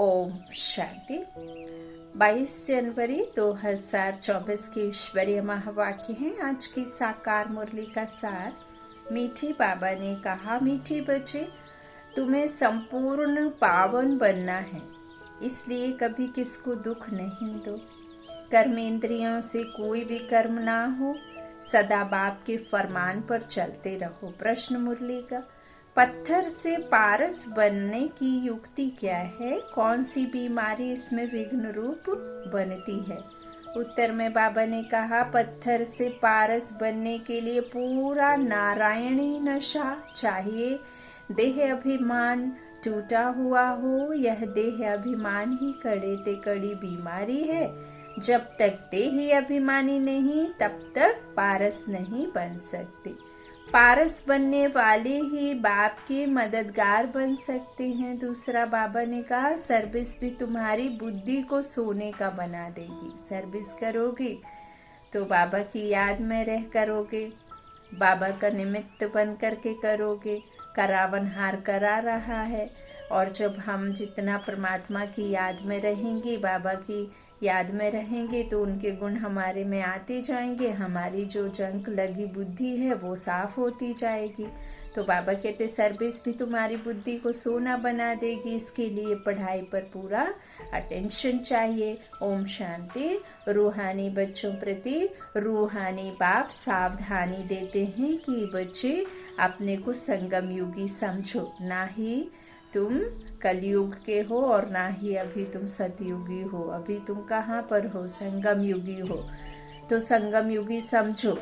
ओम शांति। 22 जनवरी 2024 की ईश्वरीय महावाक्य है। आज की साकार मुरली का सार। मीठी बाबा ने कहा, मीठी बच्चे, तुम्हें संपूर्ण पावन बनना है, इसलिए कभी किसको दुख नहीं दो। कर्मेंद्रियों से कोई भी कर्म ना हो, सदा बाप के फरमान पर चलते रहो। प्रश्न मुरली का, पत्थर से पारस बनने की युक्ति क्या है? कौन सी बीमारी इसमें विघ्न रूप बनती है? उत्तर में बाबा ने कहा, पत्थर से पारस बनने के लिए पूरा नारायणी नशा चाहिए। देह अभिमान टूटा हुआ हो, यह देह अभिमान ही कड़े ते कड़ी बीमारी है। जब तक देही अभिमानी नहीं, तब तक पारस नहीं बन सकते। पारस बनने वाले ही बाप के मददगार बन सकते हैं। दूसरा, बाबा ने कहा, सर्विस भी तुम्हारी बुद्धि को सोने का बना देगी। सर्विस करोगे तो बाबा की याद में रह करोगे, बाबा का निमित्त बन करके करोगे। करावनहार करा रहा है, और जब हम जितना परमात्मा की याद में रहेंगे, बाबा की याद में रहेंगे, तो उनके गुण हमारे में आते जाएंगे। हमारी जो जंक लगी बुद्धि है वो साफ होती जाएगी। तो बाबा कहते, सर्विस भी तुम्हारी बुद्धि को सोना बना देगी। इसके लिए पढ़ाई पर पूरा अटेंशन चाहिए। ओम शांति। रूहानी बच्चों प्रति रूहानी बाप सावधानी देते हैं कि बच्चे अपने को संगम युगी समझो। ना ही तुम कलयुग के हो और ना ही अभी तुम सतयुगी हो। अभी तुम कहाँ पर हो? संगम युगी हो। तो संगम युगी समझो,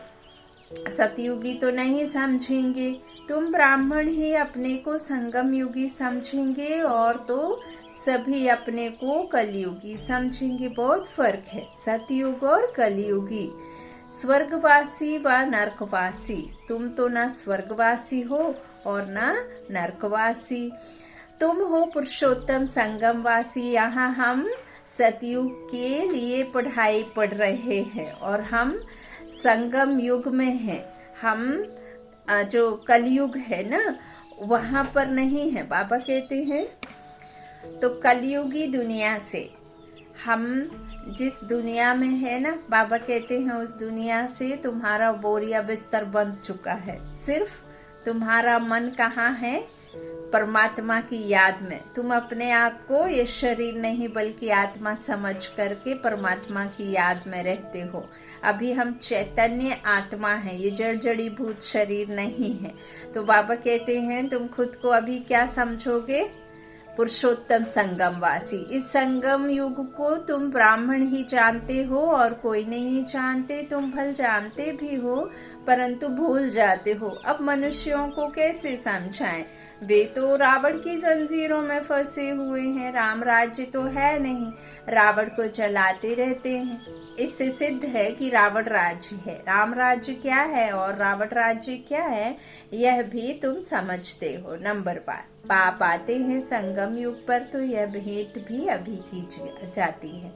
सतयुगी तो नहीं समझेंगे। तुम ब्राह्मण ही अपने को संगम युगी समझेंगे, और तो सभी अपने को कलयुगी समझेंगे। बहुत फर्क है सतयुग और कलयुगी। स्वर्गवासी व नरकवासी। तुम तो ना स्वर्गवासी हो और ना नरकवासी। तुम हो पुरुषोत्तम संगमवासी। यहाँ हम सतयुग के लिए पढ़ाई पढ़ रहे हैं और हम संगम युग में हैं। हम जो कलयुग है ना, वहाँ पर नहीं है। बाबा कहते हैं, तो कलयुगी दुनिया से हम जिस दुनिया में है ना, बाबा कहते हैं उस दुनिया से तुम्हारा बोरिया बिस्तर बंध चुका है। सिर्फ तुम्हारा मन कहाँ है? परमात्मा की याद में। तुम अपने आप को ये शरीर नहीं बल्कि आत्मा समझ करके परमात्मा की याद में रहते हो। अभी हम चैतन्य आत्मा है, ये जड़ जड़ी भूत शरीर नहीं है। तो बाबा कहते हैं, तुम खुद को अभी क्या समझोगे? पुरुषोत्तम संगमवासी। इस संगम युग को तुम ब्राह्मण ही जानते हो और कोई नहीं जानते। तुम भल जानते भी हो परंतु भूल जाते हो। अब मनुष्यों को कैसे समझाएं? वे तो रावण की जंजीरों में फंसे हुए हैं। राम राज्य तो है नहीं, रावण को जलाते रहते हैं। इससे सिद्ध है कि रावण राज्य है। राम राज्य क्या है और रावण राज्य क्या है, यह भी तुम समझते हो। नंबर 5, बाप आते हैं संगम युग पर, तो यह भेंट भी अभी की जाती है।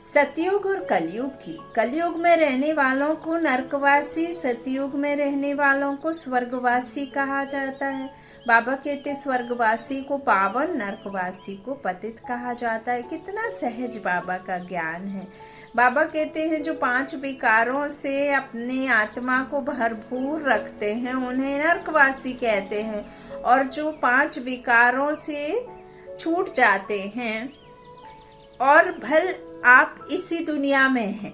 सतयुग और कलयुग की। कलयुग में रहने वालों को नरकवासी, सतयुग में रहने वालों को स्वर्गवासी कहा जाता है। बाबा कहते, स्वर्गवासी को पावन, नरकवासी को पतित कहा जाता है। कितना सहज बाबा का ज्ञान है। बाबा कहते हैं, जो 5 विकारों से अपने आत्मा को भरपूर रखते हैं उन्हें नरकवासी कहते हैं, और जो 5 विकारों से छूट जाते हैं और भल आप इसी दुनिया में हैं,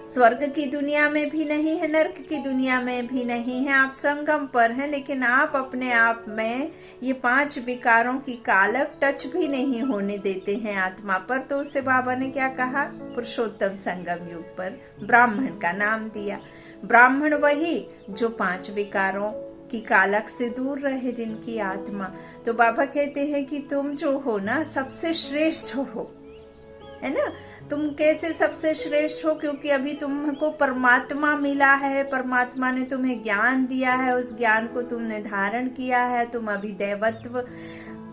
स्वर्ग की दुनिया में भी नहीं है, नरक की दुनिया में भी नहीं है, आप संगम पर हैं, लेकिन आप अपने आप में ये 5 विकारों की कालक टच भी नहीं होने देते हैं आत्मा पर। तो उससे बाबा ने क्या कहा? पुरुषोत्तम संगम युग पर ब्राह्मण का नाम दिया। ब्राह्मण वही जो 5 विकारों की कालक से दूर रहे, जिनकी आत्मा। तो बाबा कहते हैं कि तुम जो हो ना, सबसे श्रेष्ठ हो, है ना। तुम कैसे सबसे श्रेष्ठ हो? क्योंकि अभी तुमको परमात्मा मिला है, परमात्मा ने तुम्हें ज्ञान दिया है, उस ज्ञान को तुमने धारण किया है। तुम अभी दैवत्व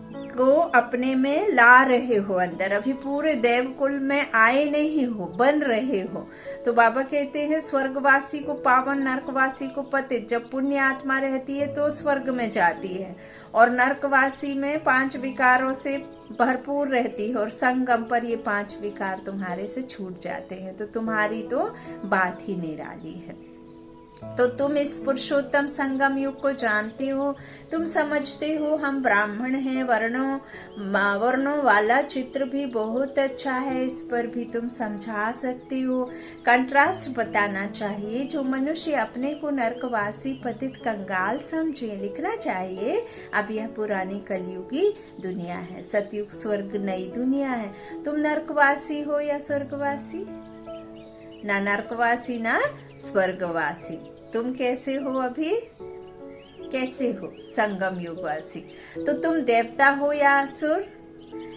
को अपने में ला रहे हो अंदर, अभी पूरे देवकुल में आए नहीं हो, बन रहे हो। तो बाबा कहते हैं स्वर्गवासी को पावन, नरकवासी को पतित। जब पुण्य आत्मा रहती है तो स्वर्ग में जाती है, और नरकवासी में 5 विकारों से भरपूर रहती है, और संगम पर ये 5 विकार तुम्हारे से छूट जाते हैं। तो तुम्हारी तो बात ही निराली है। तो तुम इस पुरुषोत्तम संगम युग को जानते हो, तुम समझते हो हम ब्राह्मण हैं, वर्णों वाला चित्र भी बहुत अच्छा है, इस पर भी तुम समझा सकते हो। कंट्रास्ट बताना चाहिए, जो मनुष्य अपने को नरकवासी, पतित, कंगाल समझे, लिखना चाहिए अब यह पुरानी कलयुगी दुनिया है, सतयुग स्वर्ग नई दुनिया है। तुम नरकवासी हो या स्वर्गवासी? ना नरकवासी ना स्वर्गवासी। तुम कैसे हो अभी? कैसे हो? संगम युगवासी। तो तुम देवता हो या असुर?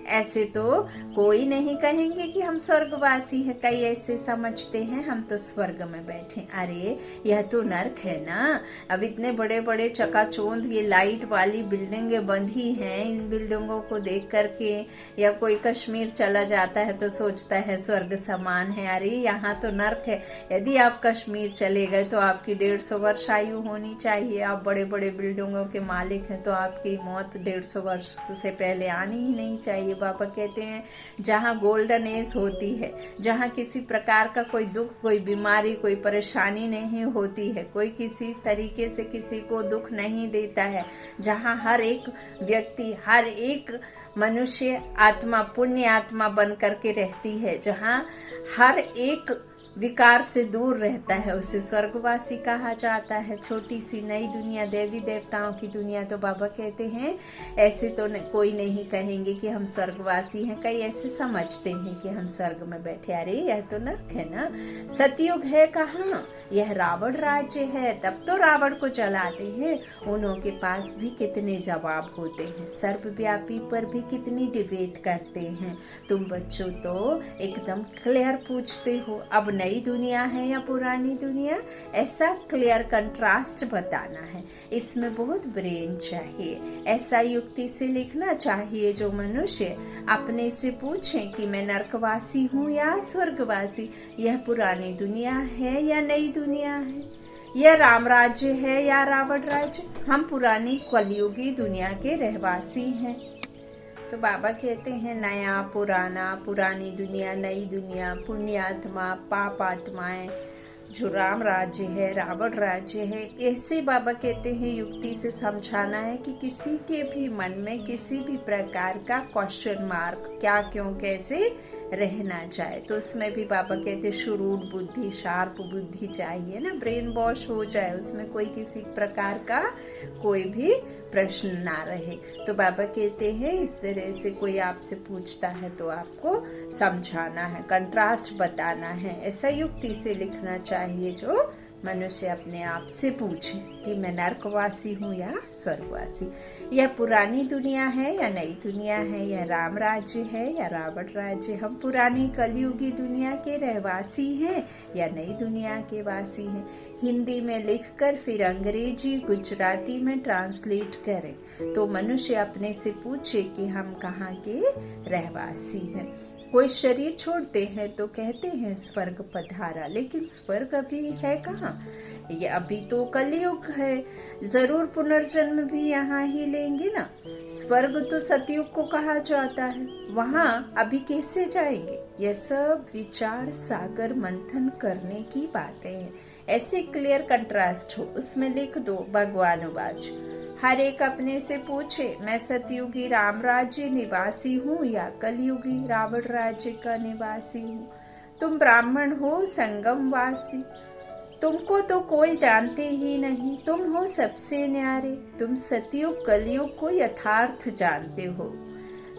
ऐसे तो कोई नहीं कहेंगे कि हम स्वर्गवासी हैं। कई ऐसे समझते हैं हम तो स्वर्ग में बैठे। अरे यह तो नर्क है ना। अब इतने बड़े बड़े चकाचौंध ये लाइट वाली बिल्डिंगें बंधी हैं, इन बिल्डिंगों को देख करके या कोई कश्मीर चला जाता है तो सोचता है स्वर्ग समान है। अरे यहाँ तो नर्क है। यदि आप कश्मीर चले गए तो आपकी 150 वर्ष आयु होनी चाहिए। आप बड़े बड़े बिल्डिंगों के मालिक हैं तो आपकी मौत 150 वर्ष से पहले आनी ही नहीं चाहिए। बाबा कहते हैं जहाँ गोल्डन एज होती है, जहाँ किसी प्रकार का कोई दुख, कोई बीमारी, कोई परेशानी नहीं होती है, कोई किसी तरीके से किसी को दुख नहीं देता है, जहाँ हर एक व्यक्ति, हर एक मनुष्य आत्मा, पुण्य आत्मा बन करके रहती है, जहाँ हर एक विकार से दूर रहता है, उसे स्वर्गवासी कहा जाता है। छोटी सी नई दुनिया, देवी देवताओं की दुनिया। तो बाबा कहते हैं ऐसे तो कोई नहीं कहेंगे कि हम स्वर्गवासी हैं। कई ऐसे समझते हैं कि हम स्वर्ग में बैठे। अरे यह तो नर्क है ना। सतयुग है कहाँ? यह रावण राज्य है। तब तो रावण को जलाते हैं। उन्हों के पास भी कितने जवाब होते हैं। सर्वव्यापी पर भी कितनी डिबेट करते हैं। तुम बच्चों तो एकदम क्लियर पूछते हो अब नई दुनिया है या पुरानी दुनिया। ऐसा क्लियर कंट्रास्ट बताना है। इसमें बहुत ब्रेन चाहिए। ऐसा युक्ति से लिखना चाहिए जो मनुष्य अपने से पूछे कि मैं नरकवासी हूँ या स्वर्गवासी, यह पुरानी दुनिया है या नई दुनिया है, यह राम राज्य है या रावण राज्य। हम पुरानी कलयुगी दुनिया के रहवासी हैं। तो बाबा कहते हैं नया पुराना, पुरानी दुनिया, नई दुनिया, पुण्यात्मा, पाप आत्माएं, जो राम राज्य है, रावण राज्य है। ऐसे बाबा कहते हैं युक्ति से समझाना है कि किसी के भी मन में किसी भी प्रकार का क्वेश्चन मार्क, क्या, क्यों, कैसे रहना चाहे। तो उसमें भी बाबा कहते शुरूढ़ बुद्धि, शार्प बुद्धि चाहिए ना, ब्रेन वॉश हो जाए, उसमें कोई किसी प्रकार का कोई भी प्रश्न ना रहे। तो बाबा कहते हैं इस तरह से कोई आपसे पूछता है तो आपको समझाना है, कंट्रास्ट बताना है। ऐसा युक्ति से लिखना चाहिए जो मनुष्य अपने आप से पूछे कि मैं नरकवासी हूँ या स्वर्गवासी, यह पुरानी दुनिया है या नई दुनिया है, यह राम राज्य है या रावण राज्य। हम पुरानी कलयुगी दुनिया के रहवासी हैं या नई दुनिया के वासी हैं। हिंदी में लिखकर फिर अंग्रेजी, गुजराती में ट्रांसलेट करें तो मनुष्य अपने से पूछे कि हम कहाँ के रहवासी हैं। कोई शरीर छोड़ते हैं तो कहते हैं स्वर्ग पधारा, लेकिन स्वर्ग अभी है कहाँ? ये अभी तो कलयुग है। जरूर पुनर्जन्म भी यहाँ ही लेंगे ना। स्वर्ग तो सतयुग को कहा जाता है, वहाँ अभी कैसे जाएंगे? यह सब विचार सागर मंथन करने की बातें हैं। ऐसे क्लियर कंट्रास्ट हो, उसमें लिख दो भगवानुवाच। हर एक अपने से पूछे मैं सतयुगी राम राज्य निवासी हूँ या कलयुगी रावण राज्य का निवासी हूँ। तुम ब्राह्मण हो संगमवासी, तुमको तो कोई जानते ही नहीं, तुम हो सबसे न्यारे। तुम सतयुग कलयुग को यथार्थ जानते हो।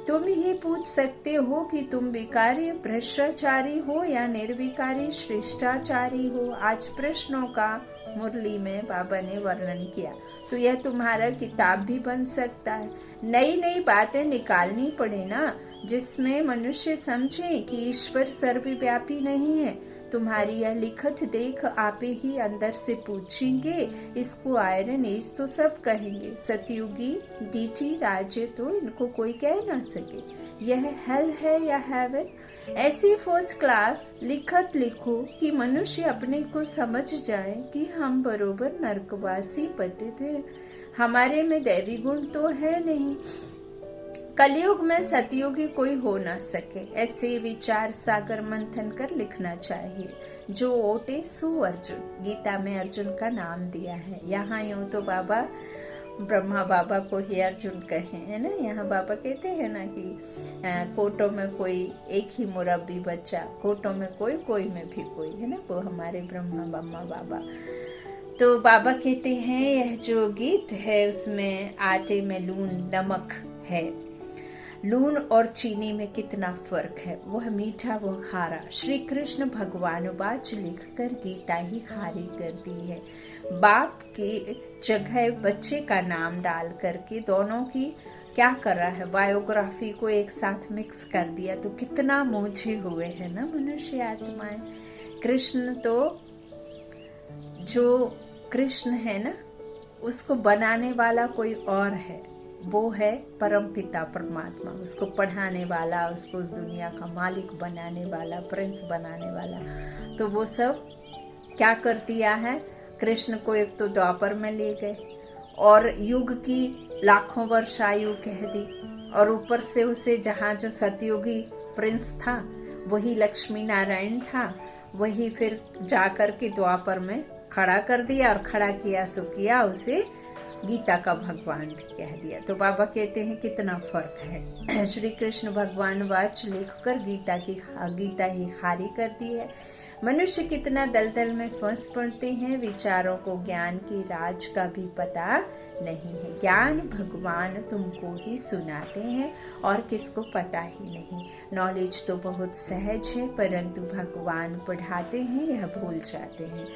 तुम ही पूछ सकते हो कि तुम विकारी भ्रष्टाचारी हो या निर्विकारी श्रेष्ठाचारी हो। आज प्रश्नों का मुरली में बाबा ने वर्णन किया। तो यह तुम्हारा किताब भी बन सकता है। नई नई बातें निकालनी पड़े ना, जिसमें मनुष्य समझे कि ईश्वर सर्वव्यापी नहीं है। तुम्हारी यह लिखत देख आप ही अंदर से पूछेंगे, इसको आयरन एज तो सब कहेंगे, सतयुगी डीटी राज्य तो इनको कोई कह ना सके। यह हेल है या हेवन? ऐसी फर्स्ट क्लास लिखत लिखो कि मनुष्य अपने को समझ जाए कि हम बरोबर नरकवासी पतित हैं। हमारे में दैवी गुण तो है नहीं। कलयुग में सतयुगी कोई हो ना सके। ऐसे विचार सागर मंथन कर लिखना चाहिए। जो ओटे सो अर्जुन। गीता में अर्जुन का नाम दिया है। यहाँ यूं तो बाबा ब्रह्मा बाबा को ही अर्जुन कहे है ना। यहाँ बाबा कहते हैं ना कि कोटों में कोई एक ही मुरब्बी बच्चा, कोटों में कोई, कोई में भी कोई, है ना। वो हमारे ब्रह्मा बाबा। तो बाबा कहते हैं यह जो गीत है उसमें आटे में लून नमक है। लून और चीनी में कितना फर्क है, वह मीठा वह खारा। श्री कृष्ण भगवान बाच लिखकर गीता ही खारी कर दी है। बाप की जगह बच्चे का नाम डाल करके दोनों की क्या कर रहा है, बायोग्राफी को एक साथ मिक्स कर दिया। तो कितना मोझे हुए हैं ना मनुष्य आत्माएं। कृष्ण तो जो कृष्ण है ना, उसको बनाने वाला कोई और है, वो है परम पिता परमात्मा। उसको पढ़ाने वाला, उसको उस दुनिया का मालिक बनाने वाला, प्रिंस बनाने वाला। तो वो सब क्या कर दिया है, कृष्ण को एक तो द्वापर में ले गए और युग की लाखों वर्ष आयु कह दी, और ऊपर से उसे जहाँ जो सतयुगी प्रिंस था वही लक्ष्मी नारायण था, वही फिर जाकर के द्वापर में खड़ा कर दिया, और खड़ा किया सो किया, उसे गीता का भगवान भी कह दिया। तो बाबा कहते हैं कितना फर्क है। श्री कृष्ण भगवान वाच लिखकर गीता ही खारी कर दी है। मनुष्य कितना दलदल में फंस पड़ते हैं। विचारों को ज्ञान की राज का भी पता नहीं है। ज्ञान भगवान तुमको ही सुनाते हैं और किसको पता ही नहीं। नॉलेज तो बहुत सहज है, परंतु भगवान पढ़ाते हैं यह भूल जाते हैं।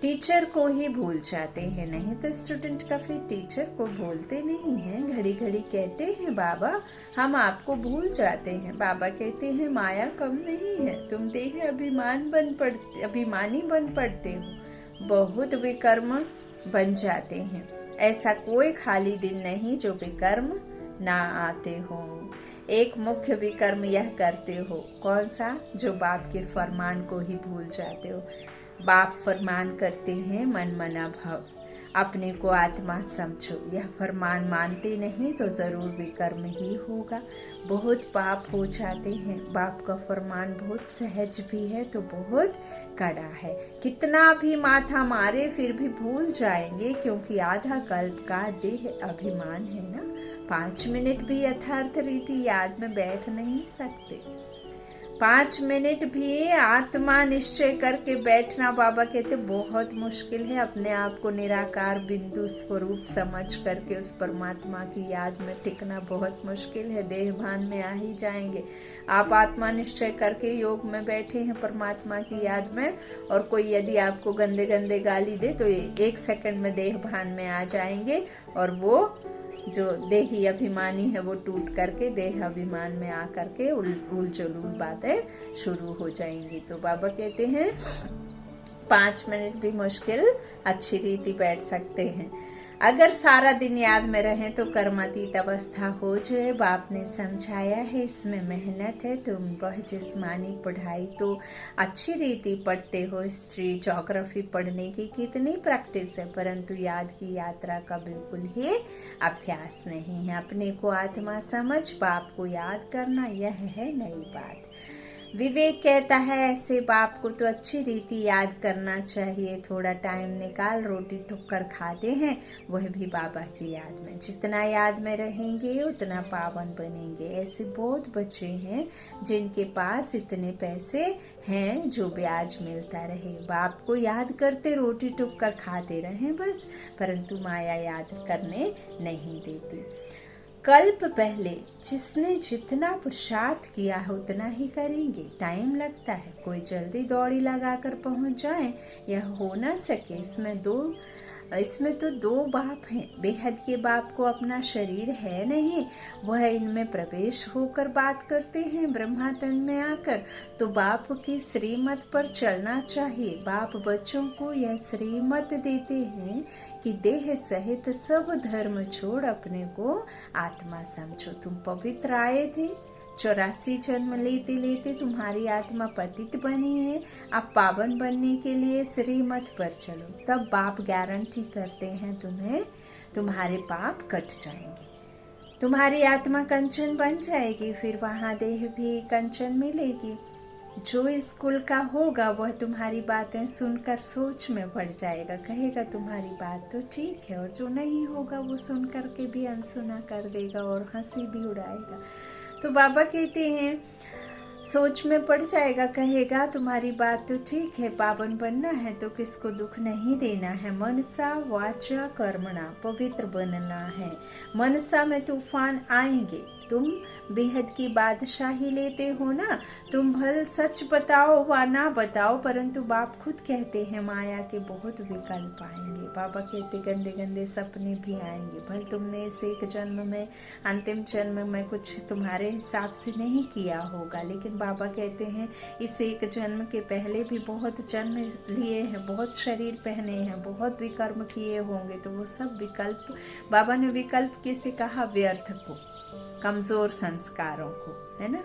टीचर को ही भूल जाते हैं, नहीं तो स्टूडेंट का फिर टीचर को भूलते नहीं हैं। घड़ी घड़ी कहते हैं बाबा हम आपको भूल जाते हैं। बाबा कहते हैं माया कम नहीं है, तुम देह अभिमानी बन पड़ते हो, बहुत विकर्म बन जाते हैं। ऐसा कोई खाली दिन नहीं जो विकर्म ना आते हो। एक मुख्य विकर्म यह करते हो, कौन सा? जो बाप के फरमान को ही भूल जाते हो। बाप फरमान करते हैं मन मना भव, अपने को आत्मा समझो। यह फरमान मानते नहीं तो जरूर विकर्म ही होगा, बहुत पाप हो जाते हैं। बाप का फरमान बहुत सहज भी है तो बहुत कड़ा है। कितना भी माथा मारे फिर भी भूल जाएंगे, क्योंकि आधा कल्प का देह अभिमान है ना। 5 मिनट भी यथार्थ रीति याद में बैठ नहीं सकते। 5 मिनट भी आत्मा निश्चय करके बैठना बाबा कहते बहुत मुश्किल है। अपने आप को निराकार बिंदु स्वरूप समझ करके उस परमात्मा की याद में टिकना बहुत मुश्किल है। देह भान में आ ही जाएंगे। आप आत्मा निश्चय करके योग में बैठे हैं परमात्मा की याद में, और कोई यदि आपको गंदे गंदे गाली दे तो 1 सेकंड में देह भान में आ जाएंगे, और वो जो देही अभिमानी है वो टूट करके देह अभिमान में आ करके उल जुलूल बातें शुरू हो जाएंगी। तो बाबा कहते हैं 5 मिनट भी मुश्किल अच्छी रीति बैठ सकते हैं। अगर सारा दिन याद में रहें तो कर्मातीत अवस्था हो जाए। बाप ने समझाया है इसमें मेहनत है। तुम वह जिस्मानी पढ़ाई तो अच्छी रीति पढ़ते हो, हिस्ट्री ज्योग्राफी पढ़ने की कितनी प्रैक्टिस है, परंतु याद की यात्रा का बिल्कुल ही अभ्यास नहीं है। अपने को आत्मा समझ बाप को याद करना, यह है नई बात। विवेक कहता है ऐसे बाप को तो अच्छी रीति याद करना चाहिए। थोड़ा टाइम निकाल रोटी टुक्कर खाते हैं, वह भी बाबा की याद में। जितना याद में रहेंगे उतना पावन बनेंगे। ऐसे बहुत बच्चे हैं जिनके पास इतने पैसे हैं जो ब्याज मिलता रहे। बाप को याद करते रोटी टुक्कर खाते रहें बस, परंतु माया याद करने नहीं देती। कल्प पहले जिसने जितना पुरुषार्थ किया है उतना ही करेंगे। टाइम लगता है, कोई जल्दी दौड़ी लगाकर पहुंच जाए यह हो ना सके। इसमें तो दो बाप हैं। बेहद के बाप को अपना शरीर है नहीं, वह इनमें प्रवेश होकर बात करते हैं ब्रह्मा तन में आकर। तो बाप की श्रीमत पर चलना चाहिए। बाप बच्चों को यह श्रीमत देते हैं कि देह सहित सब धर्म छोड़ अपने को आत्मा समझो। तुम पवित्र आए थे, 84 जन्म लेते लेते तुम्हारी आत्मा पतित बनी है। अब पावन बनने के लिए श्रीमत पर चलो, तब बाप गारंटी करते हैं तुम्हारे पाप कट जाएंगे, तुम्हारी आत्मा कंचन बन जाएगी। फिर वहाँ देह भी कंचन मिलेगी। जो स्कूल का होगा वह तुम्हारी बातें सुनकर सोच में पड़ जाएगा, कहेगा तुम्हारी बात तो ठीक है। और जो नहीं होगा वो सुन करके भी अनसुना कर देगा और हंसी भी उड़ाएगा। तो बाबा कहते हैं सोच में पड़ जाएगा, कहेगा तुम्हारी बात तो ठीक है, पावन बनना है तो किसको दुख नहीं देना है। मनसा वाचा कर्मणा पवित्र बनना है। मनसा में तूफान आएंगे। तुम बेहद की बादशाही लेते हो ना, तुम भल सच बताओ व ना बताओ, परंतु बाप खुद कहते हैं माया के बहुत विकल्प आएंगे। बाबा कहते गंदे गंदे सपने भी आएंगे। भल तुमने इस एक जन्म में, अंतिम जन्म में कुछ तुम्हारे हिसाब से नहीं किया होगा, लेकिन बाबा कहते हैं इस एक जन्म के पहले भी बहुत जन्म लिए हैं, बहुत शरीर पहने हैं, बहुत विकर्म किए होंगे। तो वो सब विकल्प, बाबा ने विकल्प कैसे कहा? व्यर्थ को, कमजोर संस्कारों को, है ना।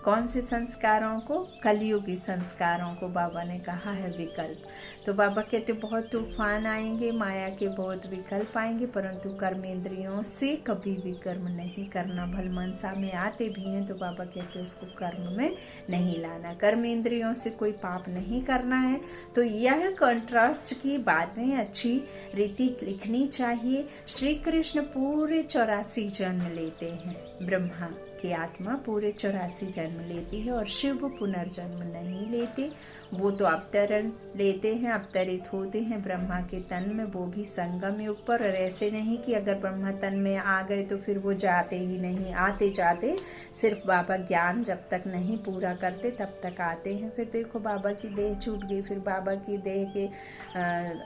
कौन से संस्कारों को? कलयुगी संस्कारों को बाबा ने कहा है विकल्प। तो बाबा कहते बहुत तूफान आएंगे, माया के बहुत विकल्प आएंगे, परंतु कर्मेंद्रियों से कभी भी कर्म नहीं करना। भल मनसा में आते भी हैं तो बाबा कहते उसको कर्म में नहीं लाना। कर्मेंद्रियों से कोई पाप नहीं करना है। तो यह कंट्रास्ट की बातें अच्छी रीति लिखनी चाहिए। श्री कृष्ण पूरे 84 जन्म लेते हैं, ब्रह्मा की आत्मा पूरे 84 जन्म लेती है, और शिव पुनर्जन्म नहीं लेते। वो तो अवतरण लेते हैं, अवतरित होते हैं ब्रह्मा के तन में, वो भी संगम युग पर। और ऐसे नहीं कि अगर ब्रह्मा तन में आ गए तो फिर वो जाते ही नहीं, आते जाते सिर्फ बाबा ज्ञान जब तक नहीं पूरा करते तब तक आते हैं। फिर देखो बाबा की देह छूट गई, फिर बाबा की देह के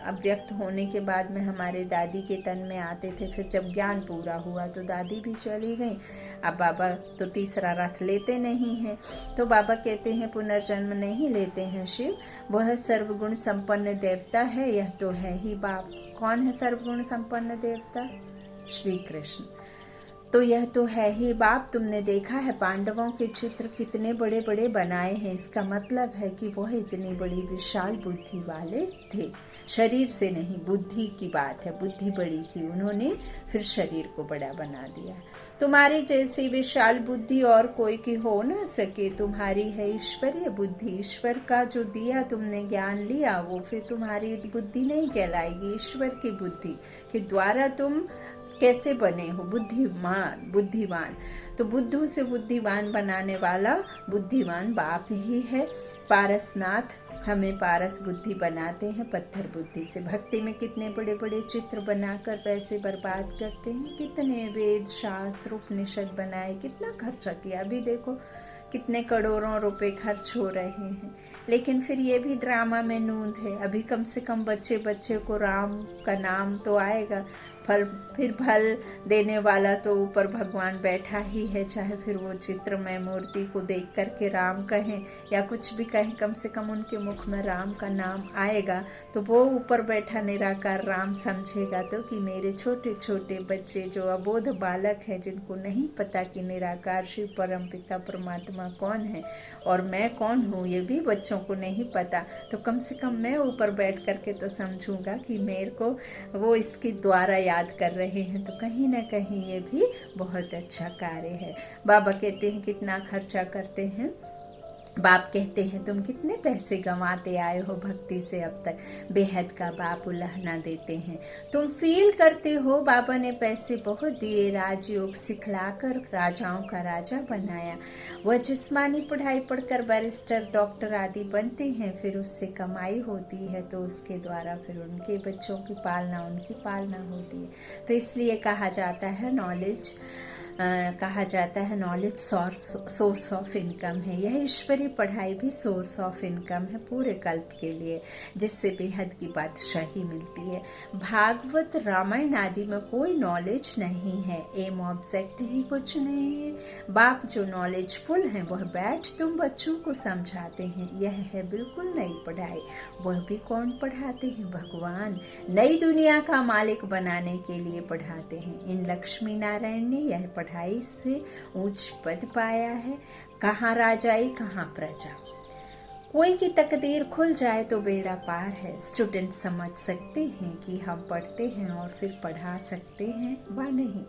अव्यक्त होने के बाद में हमारे दादी के तन में आते थे। फिर जब ज्ञान पूरा हुआ तो दादी भी चली गई। अब बाबा तो तीसरा रथ लेते नहीं हैं। तो बाबा कहते हैं पुनर्जन्म नहीं लेते हैं शिव, वह सर्वगुण संपन्न देवता है। यह तो है ही बाप। कौन है सर्वगुण संपन्न देवता? श्री कृष्ण। तो यह तो है ही बाप। तुमने देखा है पांडवों के चित्र कितने बड़े बड़े बनाए हैं, इसका मतलब है कि वह इतनी बड़ी विशाल बुद्धि वाले थे। शरीर से नहीं, बुद्धि की बात है, बुद्धि बड़ी थी, उन्होंने फिर शरीर को बड़ा बना दिया। तुम्हारी जैसी विशाल बुद्धि और कोई की हो ना सके। तुम्हारी है ईश्वरीय बुद्धि। ईश्वर का जो दिया तुमने ज्ञान लिया वो फिर तुम्हारी बुद्धि नहीं कहलाएगी, ईश्वर की बुद्धि के द्वारा तुम कैसे बने हो बुद्धिमान। तो बुद्धू से बुद्धिमान बनाने वाला बुद्धिमान बाप ही है। पारसनाथ हमें पारस बुद्धि बनाते हैं पत्थर बुद्धि से। भक्ति में कितने बड़े बड़े चित्र बनाकर पैसे बर्बाद करते हैं, कितने वेद शास्त्र उपनिषद बनाए, कितना खर्चा किया। अभी देखो कितने करोड़ों रुपए खर्च हो रहे हैं, लेकिन फिर ये भी ड्रामा में नूंद है। अभी कम से कम बच्चे को राम का नाम तो आएगा, फिर फल देने वाला तो ऊपर भगवान बैठा ही है। चाहे फिर वो चित्रमय मूर्ति को देख करके राम कहें या कुछ भी कहें, कम से कम उनके मुख में राम का नाम आएगा तो वो ऊपर बैठा निराकार राम समझेगा। तो कि मेरे छोटे छोटे बच्चे जो अबोध बालक हैं, जिनको नहीं पता कि निराकार शिव परम पिता परमात्मा कौन है और मैं कौन हूँ, ये भी बच्चों को नहीं पता, तो कम से कम मैं ऊपर बैठ करके तो समझूंगा कि मेरे को वो इसके द्वारा याद कर रहे हैं। तो कहीं ना कहीं ये भी बहुत अच्छा कार्य है। बाबा कहते हैं कितना खर्चा करते हैं। बाप कहते हैं तुम कितने पैसे गंवाते आए हो भक्ति से अब तक। बेहद का बाप उल्लाहना देते हैं। तुम फील करते हो बाबा ने पैसे बहुत दिए, राजयोग सिखलाकर राजाओं का राजा बनाया। वह जिस्मानी पढ़ाई पढ़कर बैरिस्टर डॉक्टर आदि बनते हैं, फिर उससे कमाई होती है तो उसके द्वारा फिर उनके बच्चों की पालना, उनकी पालना होती है। तो इसलिए कहा जाता है नॉलेज कहा जाता है नॉलेज सोर्स ऑफ इनकम है। यह ईश्वरीय पढ़ाई भी सोर्स ऑफ इनकम है पूरे कल्प के लिए, जिससे बेहद की बादशाही मिलती है। भागवत रामायण आदि में कोई नॉलेज नहीं है, एम ऑब्जेक्ट ही कुछ नहीं है। बाप जो नॉलेजफुल है वह बैठ तुम बच्चों को समझाते हैं, यह है बिल्कुल नई पढ़ाई। वह भी कौन पढ़ाते हैं? भगवान। नई दुनिया का मालिक बनाने के लिए पढ़ाते हैं। इन लक्ष्मी नारायण ने यह पढ़ाई से उच्च पद पाया है। कहाँ राजाई कहाँ प्रजा। कोई की तकदीर खुल जाए तो बेड़ा पार है। स्टूडेंट समझ सकते हैं कि हम पढ़ते हैं और फिर पढ़ा सकते हैं व नहीं।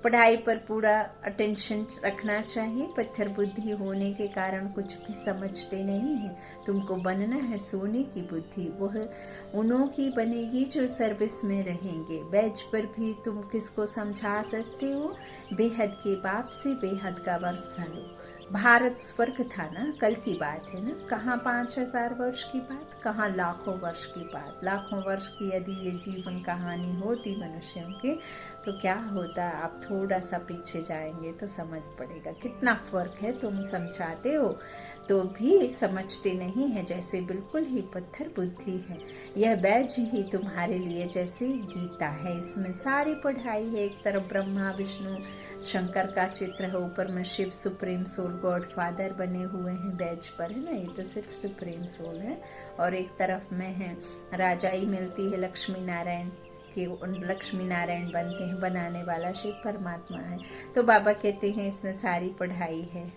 पढ़ाई पर पूरा अटेंशन रखना चाहिए। पत्थर बुद्धि होने के कारण कुछ भी समझते नहीं हैं। तुमको बनना है सोने की बुद्धि, वह उन्हों की बनेगी जो सर्विस में रहेंगे। बैच पर भी तुम किसको समझा सकते हो? बेहद के बाप से बेहद का वर्षा लो। भारत स्वर्ग था ना, कल की बात है ना। कहाँ 5000 वर्ष की बात, कहाँ लाखों वर्ष की बात। लाखों वर्ष की यदि ये जीवन कहानी होती मनुष्यों की तो क्या होता। आप थोड़ा सा पीछे जाएंगे तो समझ पड़ेगा कितना फर्क है। तुम समझाते हो तो भी समझते नहीं है, जैसे बिल्कुल ही पत्थर बुद्धि है। यह बैज ही तुम्हारे लिए जैसे गीता है, इसमें सारी पढ़ाई है। एक तरफ ब्रह्मा विष्णु शंकर का चित्र है, ऊपर में Shiv supreme soul god father बने हुए हैं बैज पर, है ना। ये तो सिर्फ सुप्रीम सोल है। और एक तरफ में है राजाई मिलती है लक्ष्मी नारायण कि लक्ष्मी नारायण बनते हैं, बनाने वाला शिव परमात्मा है। तो बाबा कहते हैं इसमें सारी पढ़ाई है।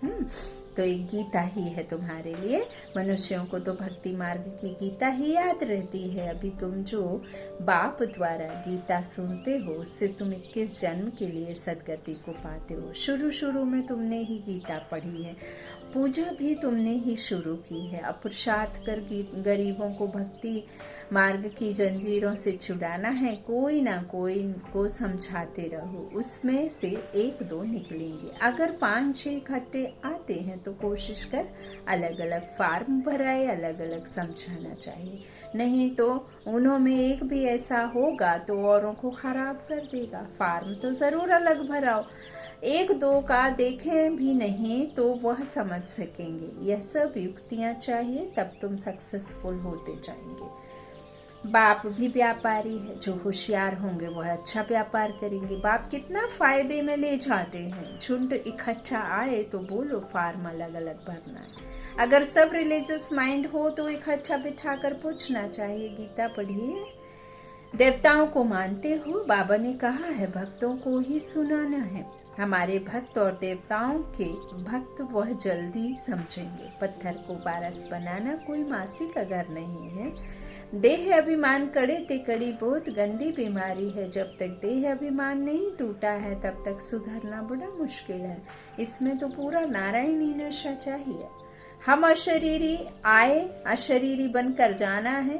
तो एक गीता ही है तुम्हारे लिए। मनुष्यों को तो भक्ति मार्ग की गीता ही याद रहती है। अभी तुम जो बाप द्वारा गीता सुनते हो उससे तुम 21 जन्म के लिए सदगति को पाते हो। शुरू में तुमने ही गीता पढ़ी है, पूजा भी तुमने ही शुरू की है। अब पुरुषार्थ कर गरीबों को भक्ति मार्ग की जंजीरों से छुड़ाना है। कोई ना कोई को समझाते रहो, उसमें से 1-2 निकलेंगे। अगर 5-6 इकट्ठे आते हैं तो कोशिश कर अलग अलग फार्म भराए, अलग अलग समझाना चाहिए। नहीं तो उन्हों में एक भी ऐसा होगा तो औरों को खराब कर देगा। फार्म तो जरूर अलग भराओ। 1-2 का देखें भी नहीं तो वह समझ सकेंगे। यह सब युक्तियां चाहिए, तब तुम सक्सेसफुल होते जाएंगे। बाप भी व्यापारी है, जो होशियार होंगे वह अच्छा व्यापार करेंगे। बाप कितना फायदे में ले जाते हैं। झुंड इकट्ठा आए तो बोलो फार्म अलग अलग भरना है। अगर सब रिलीजियस माइंड हो तो इकट्ठा बिठाकर पूछना चाहिए, गीता पढ़िए। देवताओं को मानते हो? बाबा ने कहा है भक्तों को ही सुनाना है। हमारे भक्त और देवताओं के भक्त वह जल्दी समझेंगे। पत्थर को पारस बनाना कोई मासिक अगर नहीं है। देह अभिमान कड़े ते कड़ी बहुत गंदी बीमारी है। जब तक देह अभिमान नहीं टूटा है तब तक सुधरना बड़ा मुश्किल है। इसमें तो पूरा नारायणी नशा चाहिए। हम अशरीरी आए, अशरीरी बनकर जाना है।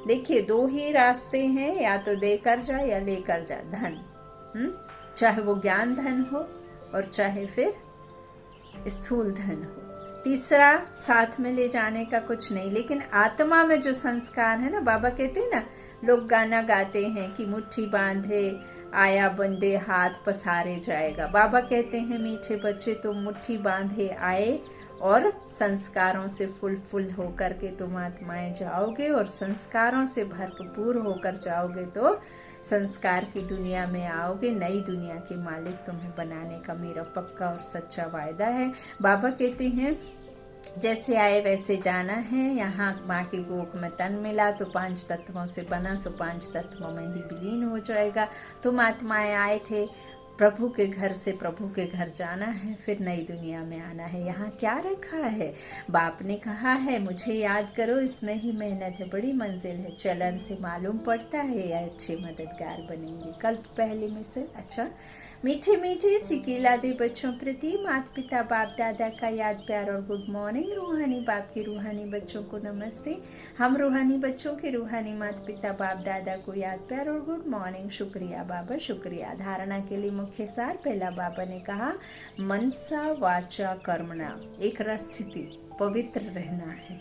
देखिए 2 ही रास्ते हैं, या तो देकर जा या लेकर जा धन। चाहे वो ज्ञान धन हो और चाहे फिर स्थूल धन हो। तीसरा साथ में ले जाने का कुछ नहीं। लेकिन आत्मा में जो संस्कार है ना, बाबा कहते हैं ना, लोग गाना गाते हैं कि मुट्ठी बांधे आया बंदे हाथ पसारे जाएगा। बाबा कहते हैं मीठे बच्चे तुम मुट्ठी बांधे आए और संस्कारों से फुल होकर के तुम आत्माएं जाओगे, और संस्कारों से भरपूर होकर जाओगे तो संस्कार की दुनिया में आओगे। नई दुनिया के मालिक तुम्हें बनाने का मेरा पक्का और सच्चा वायदा है। बाबा कहते हैं जैसे आए वैसे जाना है। यहाँ माँ की गोद में तन मिला तो 5 तत्वों से बना, सो 5 तत्वों में ही विलीन हो जाएगा। तुम आत्माएं आए थे प्रभु के घर से प्रभु के घर जाना है, फिर नई दुनिया में आना है। यहाँ क्या रखा है? बाप ने कहा है मुझे याद करो, इसमें ही मेहनत है, बड़ी मंजिल है। चलन से मालूम पड़ता है या अच्छे मददगार बनेंगे। कल्प पहले में से अच्छा मीठे मीठे सिकीला दे बच्चों प्रति माता पिता बाप दादा का याद प्यार और गुड मॉर्निंग। रूहानी बाप के रूहानी बच्चों को नमस्ते। हम रूहानी बच्चों के रूहानी माता पिता बाप दादा को याद प्यार और गुड मॉर्निंग। शुक्रिया बाबा, शुक्रिया। धारणा के लिए मुख्य सार। पहला बाबा ने कहा मनसा वाचा कर्मणा, एक रस स्थिति, पवित्र रहना है।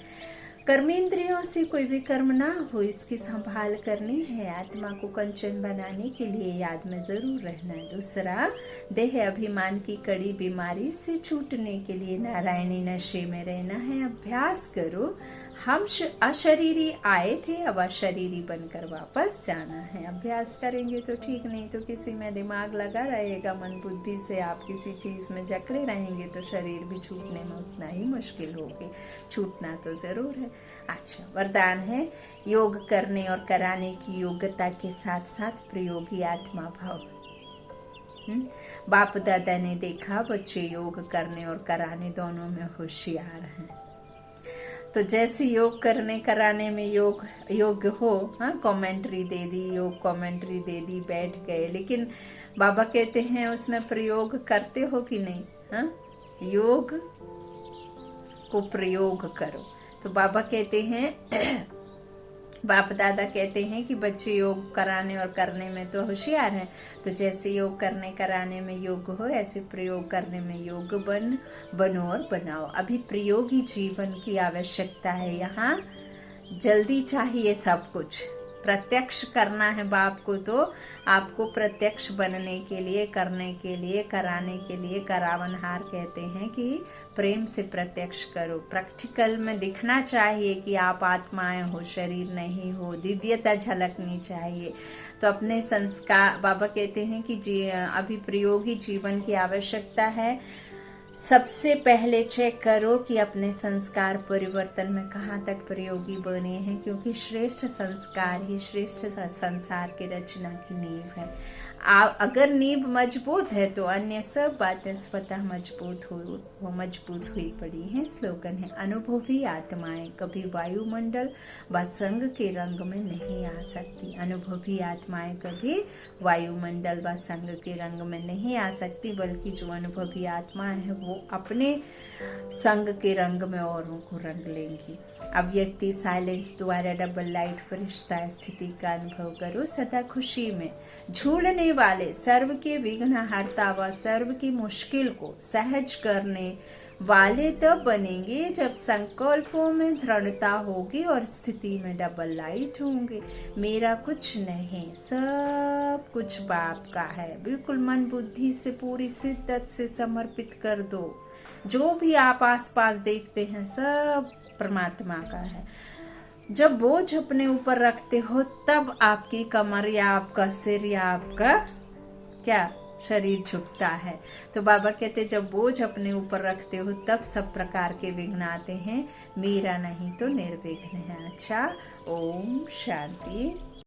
कर्मेंद्रियों से कोई भी कर्म ना हो, इसकी संभाल करनी है। आत्मा को कंचन बनाने के लिए याद में जरूर रहना है। दूसरा, देह अभिमान की कड़ी बीमारी से छूटने के लिए नारायणी नशे में रहना है। अभ्यास करो। हम अशरीरी आए थे, अब अशरीरी बनकर वापस जाना है। अभ्यास करेंगे तो ठीक, नहीं तो किसी में दिमाग लगा रहेगा, मन बुद्धि से आप किसी चीज में जकड़े रहेंगे तो शरीर भी छूटने में उतना ही मुश्किल होगी। छूटना तो जरूर है। अच्छा, वरदान है योग करने और कराने की योग्यता के साथ साथ प्रयोगी आत्मा भाव। बाप दादा ने देखा बच्चे योग करने और कराने दोनों में होशियार हैं। तो जैसे योग करने कराने में योग्य हो, हाँ, कमेंट्री दे दी, योग कमेंट्री दे दी, बैठ गए, लेकिन बाबा कहते हैं उसमें प्रयोग करते हो कि नहीं? हाँ, योग को प्रयोग करो। तो बाबा कहते हैं बाप दादा कहते हैं कि बच्चे योग कराने और करने में तो होशियार हैं। तो जैसे योग करने कराने में योग्य हो, ऐसे प्रयोग करने में योग्य बनो और बनाओ। अभी प्रयोगी जीवन की आवश्यकता है। यहाँ जल्दी चाहिए सब कुछ, प्रत्यक्ष करना है बाप को। तो आपको प्रत्यक्ष बनने के लिए, करने के लिए, कराने के लिए, करावनहार कहते हैं कि प्रेम से प्रत्यक्ष करो। प्रैक्टिकल में दिखना चाहिए कि आप आत्माएं हो, शरीर नहीं हो। दिव्यता झलकनी चाहिए। तो अपने संस्कार, बाबा कहते हैं कि अभी प्रयोगी जीवन की आवश्यकता है। सबसे पहले चेक करो कि अपने संस्कार परिवर्तन में कहाँ तक प्रयोगी बने हैं, क्योंकि श्रेष्ठ संस्कार ही श्रेष्ठ संसार की रचना की नींव है। अगर नींव मजबूत है तो अन्य सब बातें स्वतः मजबूत हुई पड़ी हैं। स्लोगन है, अनुभवी आत्माएं कभी वायुमंडल व संग के रंग में नहीं आ सकती। अनुभवी आत्माएं कभी वायुमंडल व संग के रंग में नहीं आ सकती, बल्कि जो अनुभवी आत्मा है वो अपने संग के रंग में औरों को रंग लेंगी। अव्यक्ति साइलेंस द्वारा डबल लाइट फरिश्ता स्थिति का अनुभव करो। सदा खुशी में झूलने वाले, सर्व के विघ्न हरता व सर्व की मुश्किल को सहज करने वाले तब बनेंगे जब संकल्पों में दृढ़ता होगी और स्थिति में डबल लाइट होंगे। मेरा कुछ नहीं, सब कुछ बाप का है। बिल्कुल मन बुद्धि से पूरी शिद्दत से समर्पित कर दो। जो भी आप आसपास देखते हैं सब परमात्मा का है। जब बोझ अपने ऊपर रखते हो तब आपकी कमर या आपका सिर या आपका क्या शरीर झुकता है। तो बाबा कहते जब बोझ अपने ऊपर रखते हो तब सब प्रकार के विघ्न आते हैं। मेरा नहीं तो निर्विघ्न है। अच्छा, ओम शांति।